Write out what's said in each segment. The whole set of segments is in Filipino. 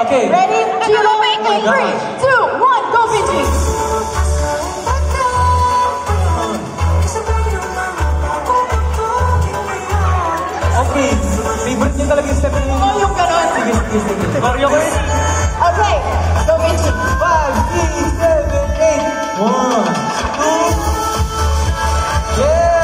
Okay. Ready? Giro, in 3, 2, 1, go, Vinci! Okay. Favorite niyo talaga yung step niyo. Oh, yung ganon. Sige. Mario ko yun. Okay. Go, Vinci. 5, 3, 7, 8. 1, 2.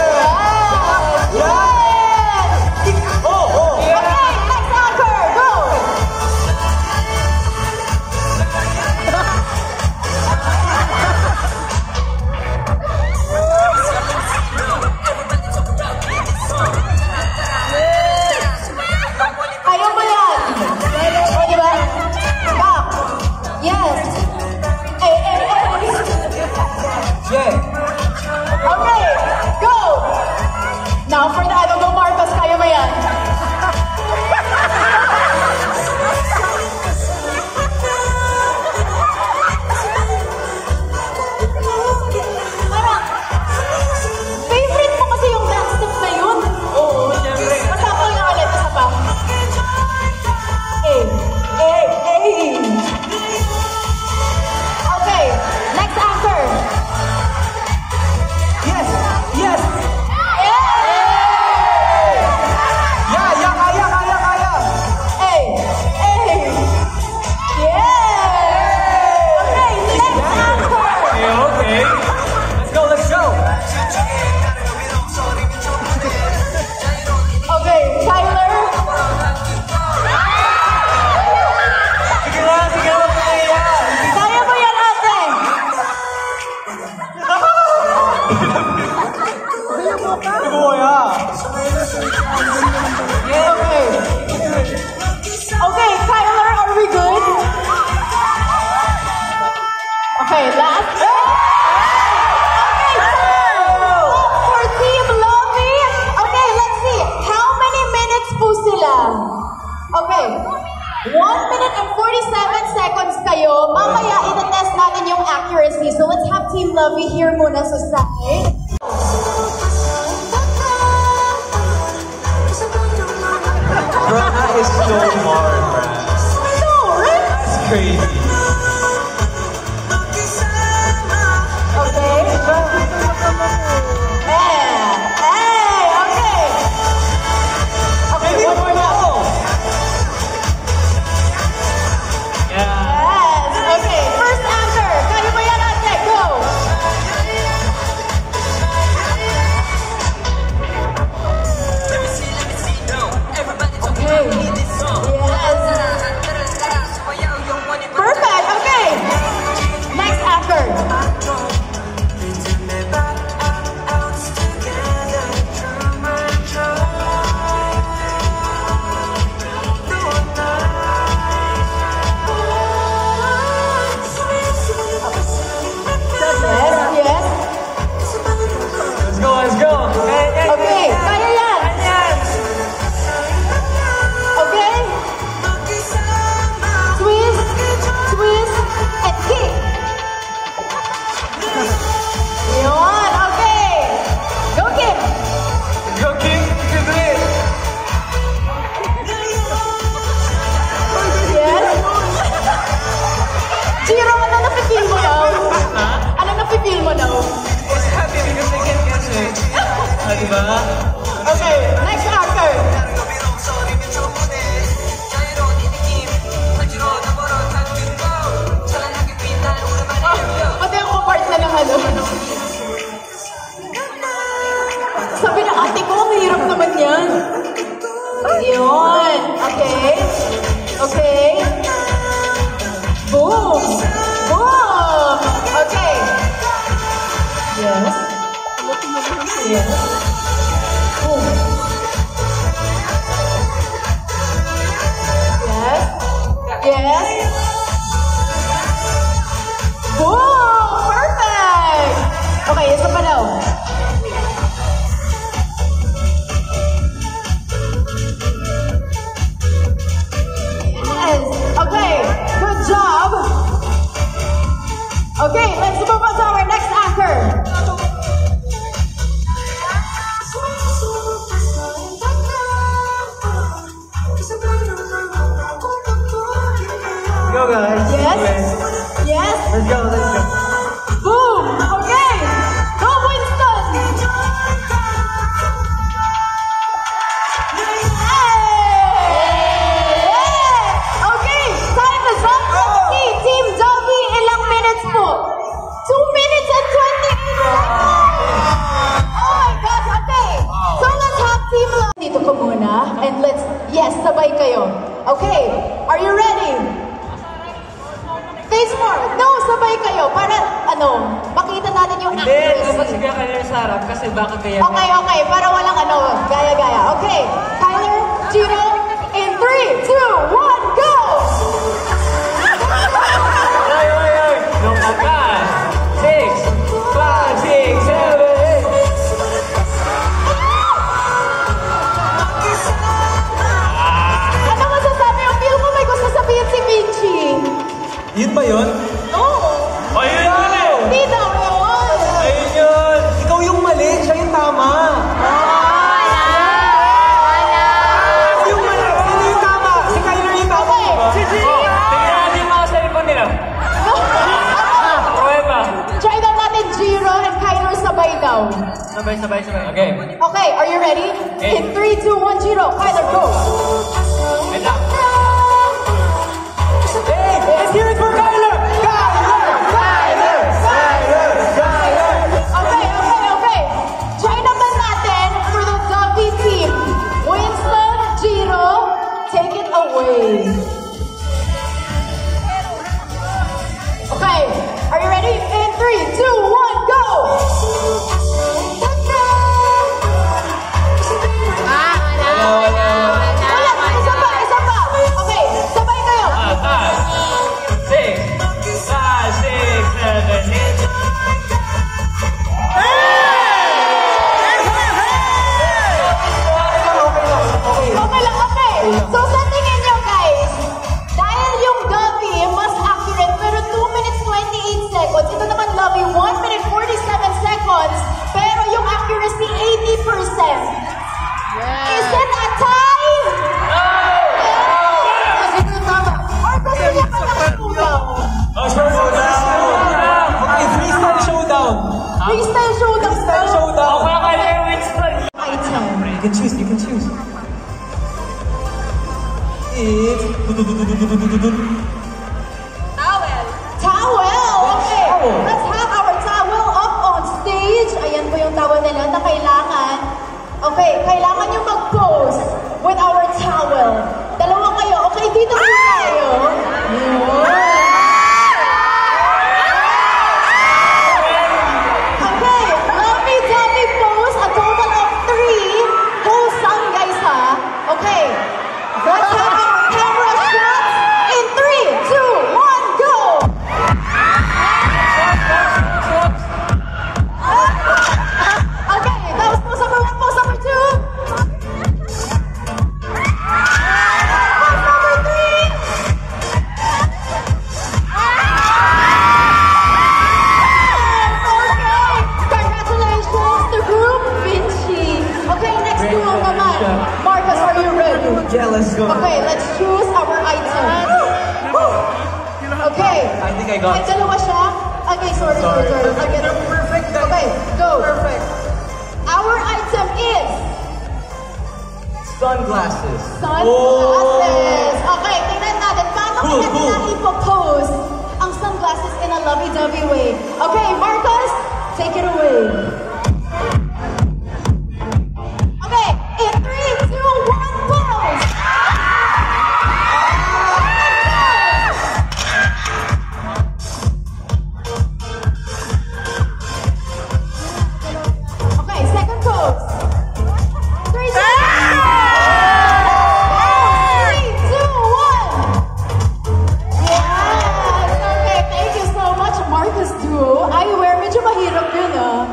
Now for the ano, go Marcos, kaya mo yan. Favorite mo kasi yung dance step na yun? Oo, siyempre. Masama yung ulit, isa pa. Okay, next anchor. Yes! Okay, Tyler, are we good? Okay, last. Okay, for Team Lovey. Okay, let's see. How many minutes po sila? Okay, 1 minute and 47 seconds kayo. Mamaya, ita-test natin yung accuracy. So let's have Team Lovey here muna sa side. That is so hard, bruh. No, right? That's crazy. Okay. Okay. Okay, Maybe one more now. Yeah. Yes. Okay, first anchor. Kaya mo yan, ate. Go. Okay. Yes. Perfect. Okay. Next anchor. Yes. Let's go. Okay, kaya yan. Okay? Twist, and kick. Yun, okay. Go, Kim. Go, King. You can do it. Yes. Giro, ano napipil mo daw? Ano napipil mo daw? It's happy because I can catch it. Diba? Okay, next anchor. Pati ako part na ng ano. Sabi ng ate ko, ang hirap naman yan. Yun. Okay. Okay. Boom. Boom. Okay. Yes. Yes. Okay, let's move on to our next anchor. Go guys. Yes? Yes? Let's go, let's go. Boom! Okay! Go Winston! Okay, time is up. Let's see, Team Doggy, ilang minutes po? 2 minutes and 28 seconds! Oh my gosh, okay. So let's have Team Love. Dito ko muna, and let's, yes, sabay kayo. Okay, are you ready? Face more. No, sabay kayo. Para, makita natin yung Hindi, dapat accuracy. sige Kyler sa harap kasi baka kaya... Okay, okay. Para walang gaya-gaya. Okay. Kyler, Gino, in 3, 2, 1, go! Ay! Nung akas! 6, 5, 6, 7, 8. Ano masasabi? Ang feel mo may gusto sabihin si Vinci. Yun ba yun? Oo. Ayun yun eh! Hindi daw yun. Ayun yun! Ikaw yung mali, siya yung tama. Ikaw yung mali, sino yung tama? Si Kyler yung tama, Okay. diba? Tingnan natin yung mga cellphone nila. Prueba. Try daw natin Giro and Kyler sabay daw. Sabay. Okay. Okay, are you ready? In 3, 2, 1, Giro. Kyler, go. Wait lang. Hey, let's hear it for Kyler! Kyler! Okay. Try naman natin for the Doggy team. Winston, Giro, take it away. Okay, are you ready? In 3, 2, 1, go! Wala, isa pa. Okay, sabay kayo. 6, 5, 6, 7, 8. Okay lang, okay. So sa tingin nyo guys, dahil yung Dovey mas accurate pero 2 minutes 28 seconds, ito naman Lovey 1 minute 47 seconds, pero yung accuracy 80%. Is it a tie? Kasi ito tama. Or gusto niya pa nakatulong? Okay, freestyle showdown. Freestyle showdown. Freestyle showdown. Baka Kyler Winston. Item. You can choose. It's... Towel! Okay, let's have our towel up on stage. Ayan po yung towel nila na kailangan. Okay, kailangan nyo mag-pose with our towel. Dalawa kayo. Okay, dito po tayo. Okay, lovely Dovey pose. A total of 3. Whole song, guys, ha? Okay, let's have our camera shots in 3, 2, 1, go! Okay, that was pose number 1, pose number 2. Pose number 3. Okay, congratulations to Group Vinci. Okay, next duo naman. Marcus, are you ready? Yeah, let's go. Okay, let's choose our item. Okay. I think I got Ay, dalawa siya? Okay, sorry. Okay, Perfect. okay, go. Perfect. Our item is Sunglasses. sunglasses. Okay, tingnan natin. Paano Cool, kaya cool. nila ipopose ang sunglasses in a lovey-dovey way? Okay, Marcus, take it away. Okay, in 3, 2, 1, pose! Okay, second pose. 3, 2, 1. Yes! Okay, thank you so much, Marcus Duo. I wear medyo mahirap yun, ah.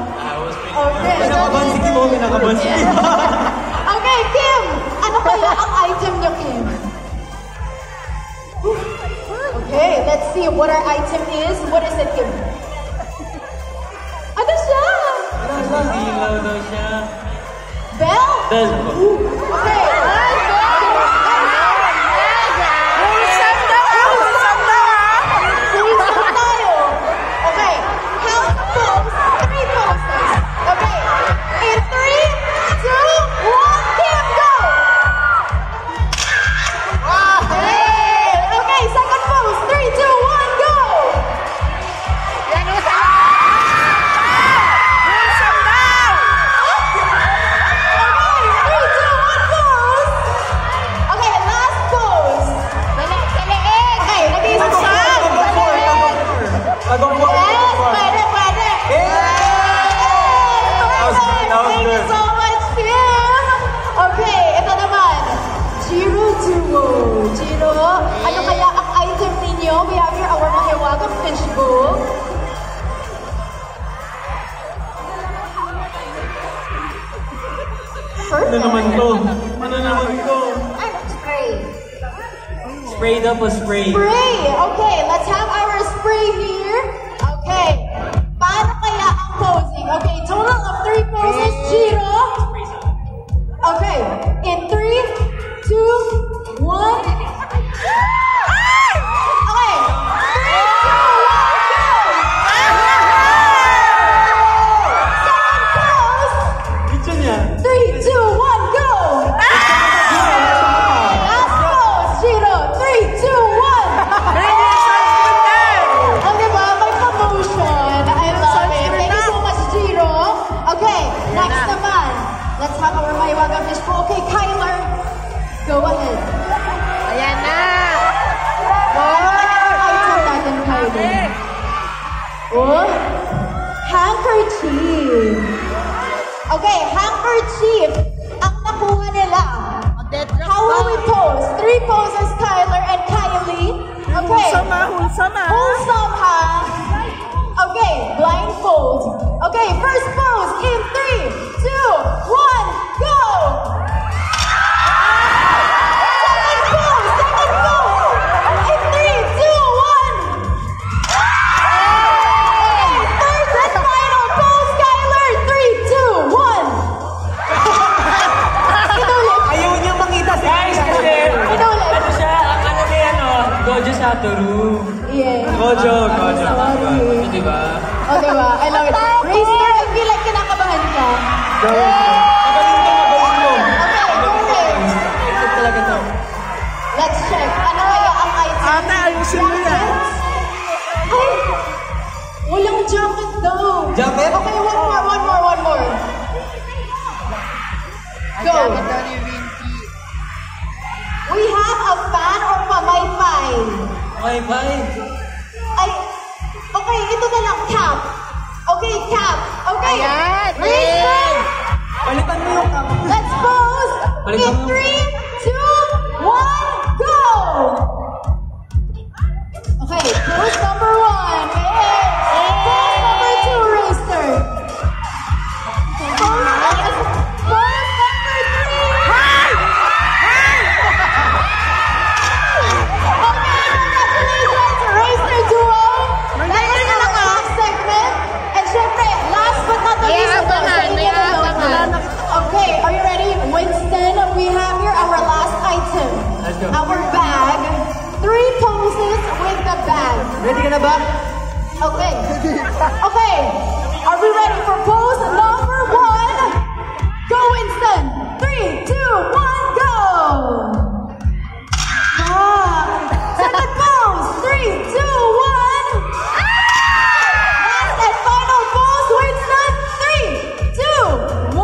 Dal. Okay. Wholesome tayo. Okay. Count the pose. 3 poses. Okay. In 3, 2, 1, Kim, go! Okay, second pose. 3, 2, 1, go! Okay, 3, 2, 1, pose. Okay, last pose. Okay, nag-iisip siya. Yes, pwede, pwede. Perfect. Thank you so much, Kim. Okay, ito naman. Jiro Duo. Jiro, ano kaya ang item ninyo? We have here our mahiwagang fishbowl. Ano naman Perfect. to? Ano naman to? Spray. Spray daw po, spray. Spray. Okay, let's have our spray here. Okay. Paano kaya ang posing? Okay, total of 3 poses, Jiro. Okay, in 3, 2, 1. Okay. 3, 2, 1, go! Second pose. Picture niya. 3, 2, 1, go! Last pose, Jiro. 3, 2, 1. Oh, diba? May promotion. I love it. Thank you so much, Jiro. Okay, next naman. Let's have our mahiwagang fishbowl. Okay, Kyler, go ahead. Ayan na! Ano kaya ang item natin, Kyler? Oh, handkerchief. Okay, handkerchief ang nakuha nila. How will we pose? 3 poses, Kyler and Kylie. Okay. Wholesome Wholesome, ha? Okay, blindfold. Okay, first pose in 3, 2, 1, go! Second pose, second pose. In 3, 2, 1. Okay, third and final pose, Kyler. 3, 2, 1. Inulit. Ayaw niya makita si Guys, kasi Inulit. ano siya, ang ano ni ano, Gojo Satoru. Yeah. Gojo. Sorry. Di ba? Oh, diba? I love it. Racer, I feel like kinakabahan ka. Magaling mo. Okay, okay. Exit talaga to. Let's check. Ano kaya ang item? Ate, ayusin mo yan. Ay! Walang jacket daw. Jacket? Okay, one more. Go. We have a fan or pamaypay. Okay, bye. Ay, okay, ito na lang, cap. Okay, cap. Okay. Ayan, Racer, Palitan mo yung kama. let's pose. Balikan In mo. 3, 2, 1, go! Okay, pose number 1. Pose number 2, Racer. Pose number 3. Okay, congratulations, Racer Duo. That is our last segment. And syempre, last but not the May least, ito, abangan, sa inyo may dalawa. abangan. Okay, are you ready? Winston, we have here our last item. Let's go. Our bag. 3 poses with the bag. Ready ka na ba? Okay. Okay. Are we ready for pose number 1? Go, Winston. 3, 2, 1, go. Second pose. 3, 2, 1. Last and final pose, Winston. 3, 2, 1.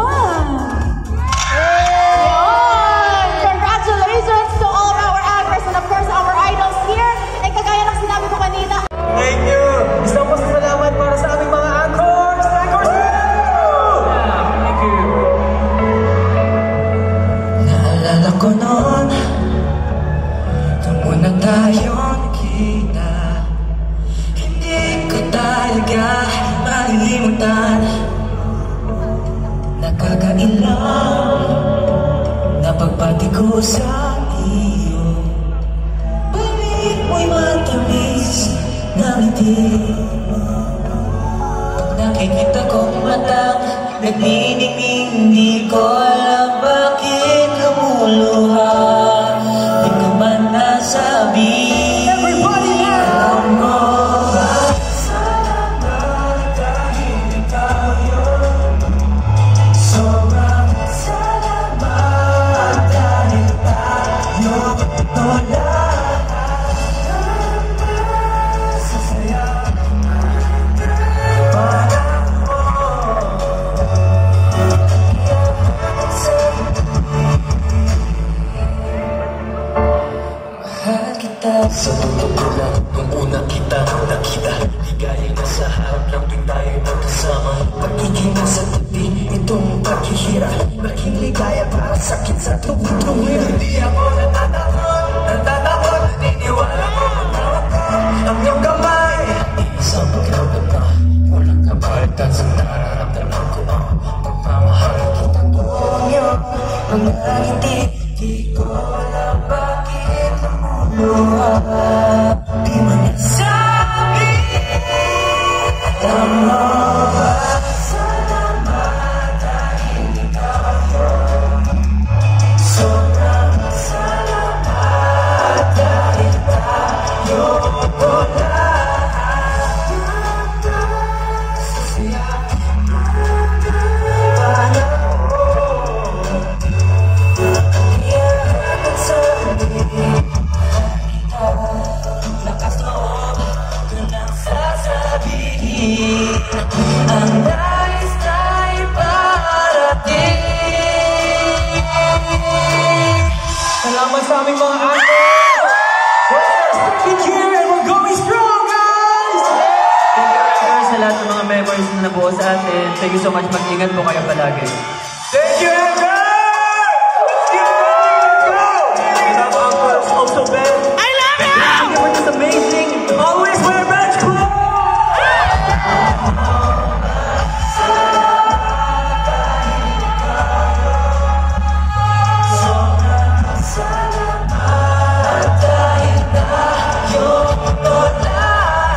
Yun! Congratulations to all of our actors and of course our idols here. And kagaya ng sinabi ko kanina, Thank you. Isang pasasalamat para sa aming mga anchors. Anchors! Thank you. Naalala ko noon, nung una tayo nakita, hindi ko talaga malilimutan. Nakakailang na pagbati ko sa iyo, balik mo'y matamis na ngiti. Pag nakikita kong matang nagniningning, di ko alam ba sakit sa tuwid-tuwid. Di ako natatakot, naniniwala ko magtawag ko. Ang iyong kamay, isang pagkawag ka. Walang kabalitan sa nararamdaman ko. Ang pagmamahal kitang buongyo. Mga ngiti, di ko alam bakit lumuluha. Di man nasabi, alam mo ba? Salamat dahil ikaw yun. Sobrang salamat dahil tayo ko lahat. Siya lakas loob ko nang sasabihin ang nais na iparating. Salamat sa aming mga actors! We're in our second year and we're going strong, guys! Thank you, actors, sa lahat ng mga memories na nabuo sa atin. Thank you so much. Mag-ingat po kayo palagi. Thank you, Edgar! Let's get ready to go! We have uncles also Ben. I love you! Thank you for this amazing. Always wear bench clothes! Salamat dahil tayo ko lahat.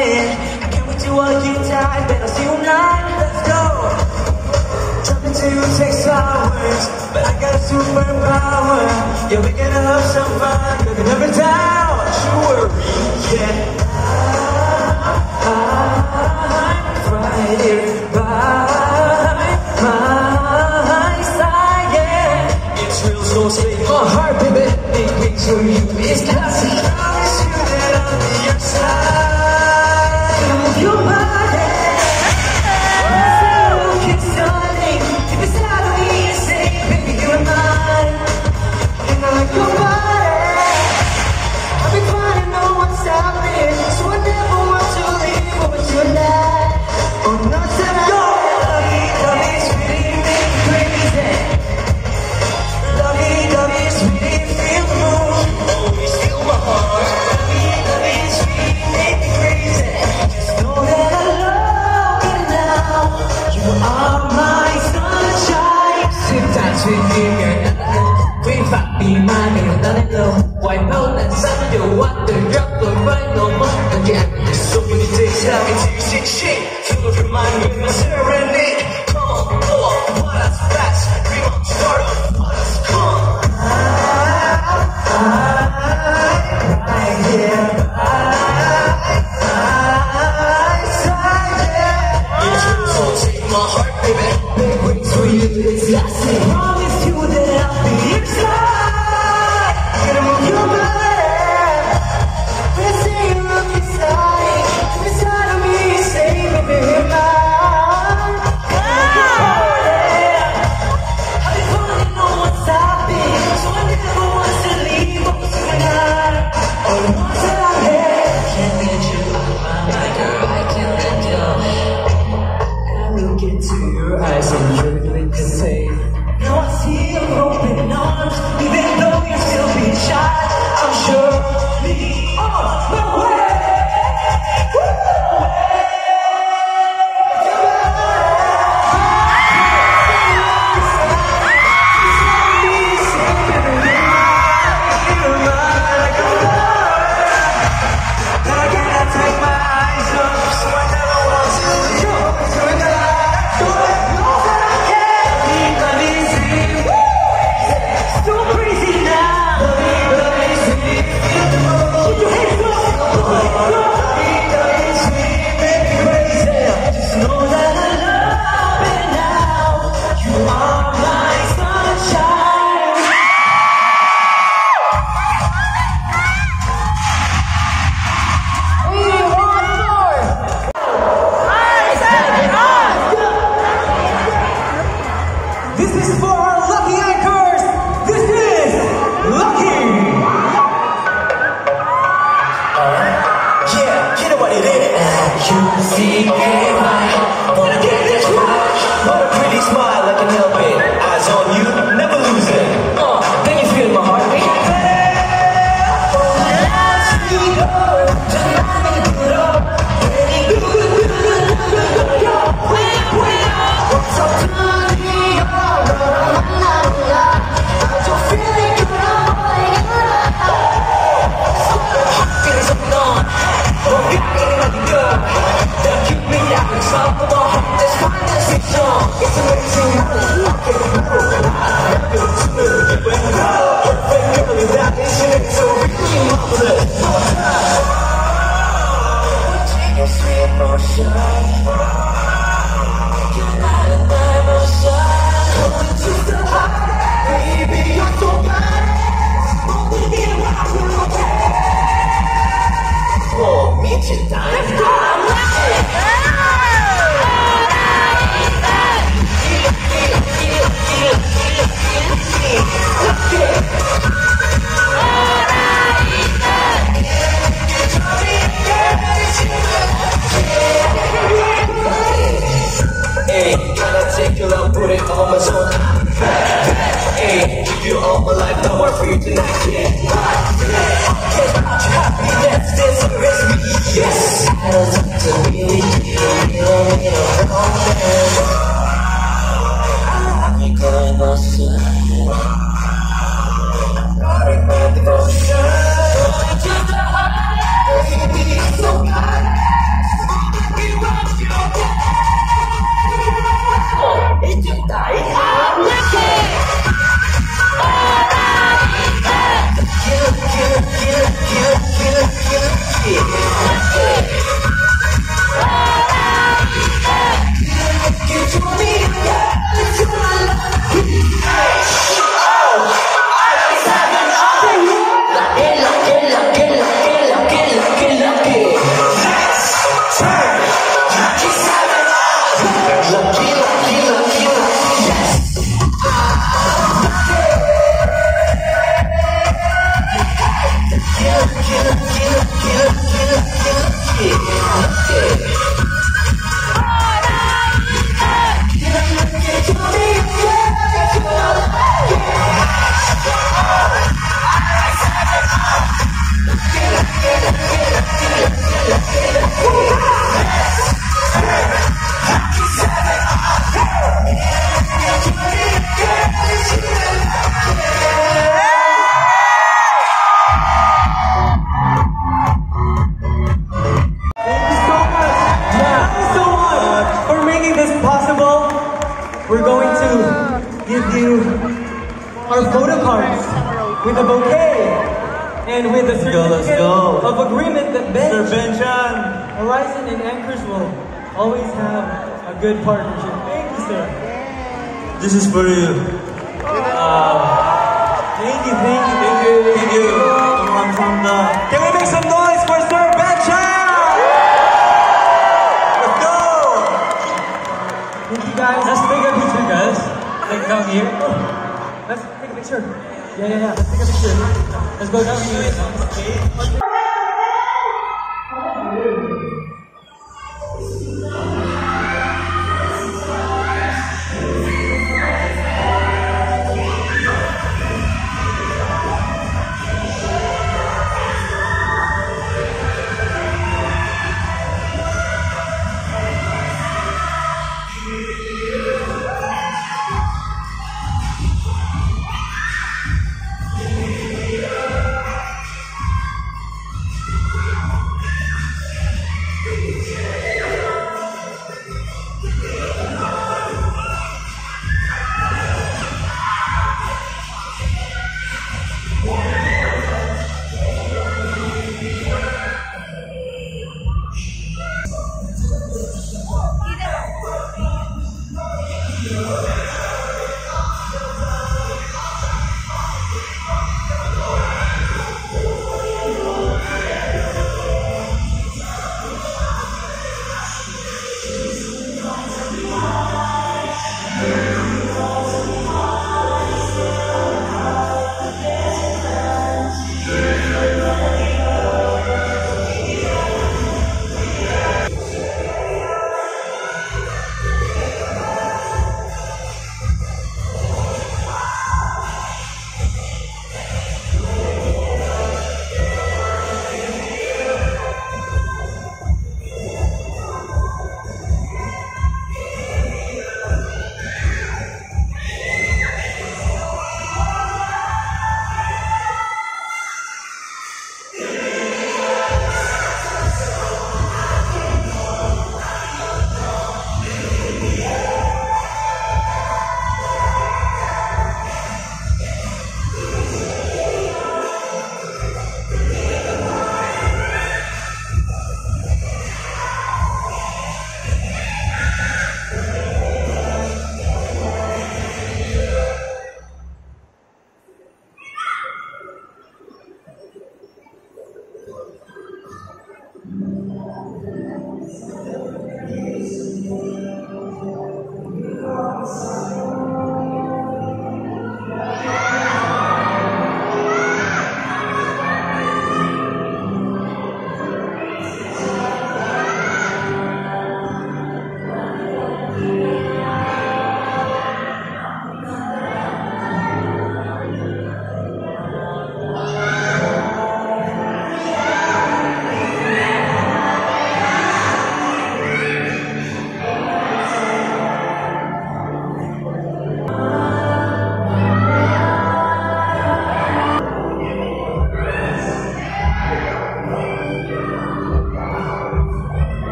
flying. I can't wait to all you time, but I'll see you tonight. Let's go. Jump into takes hours, but I got a superpower. Yeah, we're gonna have some fun, looking up and down. Don't worry, yeah. I'm right here by my side, yeah. It's real, so stay my heart, baby. Big wings for you, it's classic. I promise you that I'll be your side. Move your body. It's stunning. Deep inside of me, you say, baby, you're mine. And I like your body. I've been crying, no one's stopping. So I never want to leave, but you're not. Oh, not tonight. Love is really make me crazy. Love is really feel the moon. Always feel my heart. Love is really make me crazy. Just know that I love you now. You are my sunshine. Sometimes we figure we fight me mine and let it go. Wipe out and send you what the drop the right no more again. There's so many days I can see you sick shit. Feel of your mind with my serenade. Come on, go on, what else fast? Dream on, start up, what else come? Right here by side, yeah. It's real, so take my heart, baby. Big wings for you, it's lasting. Promise you that I'll be your side. Gonna move your body. When I say you look inside, deep inside of me, you say, baby, you're mine. I've been falling, no one's stopping. So I never want to leave, but tonight. Oh, once that I'm here, I can't let you out of my mind, girl. I can't let you. I look into your eyes and you're doing the same. Now I see your open arms, even though you're still being shy. I'm sure me on my way. This is for our lucky anchors. This is Lucky. Yeah, you know what it is. You see it right. Wanna get this right. What a pretty smile, I can help it. Eyes on you, never lose it. Can you feel my heartbeat? Keep me And with the certificate go. of agreement that Sir Bench, Benchan. Horizon and Anchors will always have a good partnership. Thank you, sir. This is for you. Thank you, thank you, thank you. Thank you. Can we make some noise for Sir Benchan? Let's go. Thank you, guys. Let's take a picture, guys. Like down here. Let's take a picture. Yeah. Let's take a picture. Let's go down here. Okay.